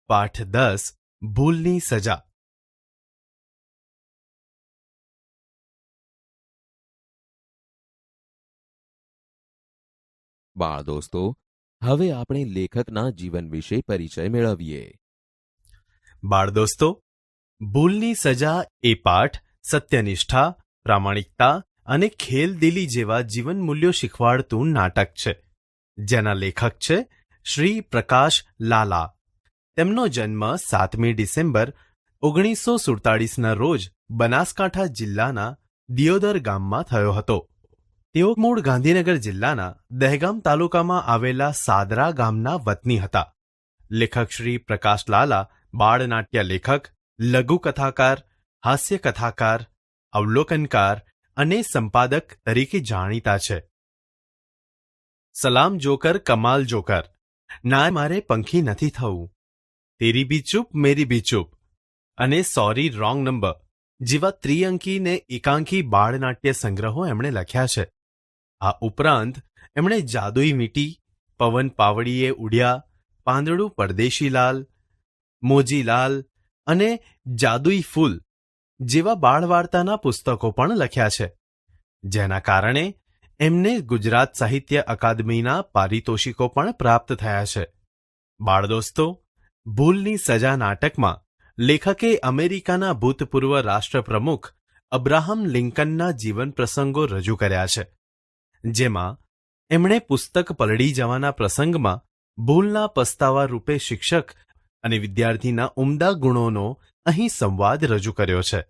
પાઠ 10 ભૂલની સજા. બાળ દોસ્તો, હવે આપણે લેખકના જીવન વિશે પરિચય મેળવીએ. બાળ દોસ્તો, ભૂલની સજા એ પાઠ સત્યનિષ્ઠા, પ્રામાણિકતા અને ખેલદિલી જેવા જીવન મૂલ્યો શીખવાડતું નાટક છે, જેના લેખક છે શ્રી પ્રકાશ લાલા. તેમનો જન્મ 7મી ડિસેમ્બર 1947ના રોજ બનાસકાંઠા જિલ્લાના દિયોદર ગામમાં થયો હતો. તેઓ મૂળ ગાંધીનગર જિલ્લાના દહેગામ તાલુકામાં આવેલા સાદરા ગામના વતની હતા. લેખક શ્રી પ્રકાશ લાલા બાળનાટ્ય લેખક, લઘુકથાકાર, હાસ્ય કથાકાર, અવલોકનકાર અને સંપાદક તરીકે જાણીતા છે. સલામ જોકર કમાલ જોકર, ના મારે પંખી નથી થવું, તેરી બી ચૂપ મેરી બી ચૂપ અને સોરી રોંગ નંબર જેવા ત્રિઅંકી ને એકાંકી બાળનાટ્ય સંગ્રહો એમણે લખ્યા છે. આ ઉપરાંત એમણે જાદુઈ વીંટી, પવન પાવડીએ ઉડ્યા, પાંદડું પરદેશીલાલ, મોજીલાલ અને જાદુઈ ફૂલ જેવા બાળવાર્તાના પુસ્તકો પણ લખ્યા છે, જેના કારણે એમને ગુજરાત સાહિત્ય અકાદમીના પારિતોષિકો પણ પ્રાપ્ત થયા છે. બાળ દોસ્તો, ભૂલની સજા નાટકમાં લેખકે અમેરિકાના ભૂતપૂર્વ રાષ્ટ્રપ્રમુખ અબ્રાહમ લિંકનના જીવન પ્રસંગો રજૂ કર્યા છે, જેમાં એમણે પુસ્તક પલળી જવાના પ્રસંગમાં ભૂલના પસ્તાવા રૂપે શિક્ષક અને વિદ્યાર્થીના ઉમદા ગુણોનો અહીં સંવાદ રજૂ કર્યો છે.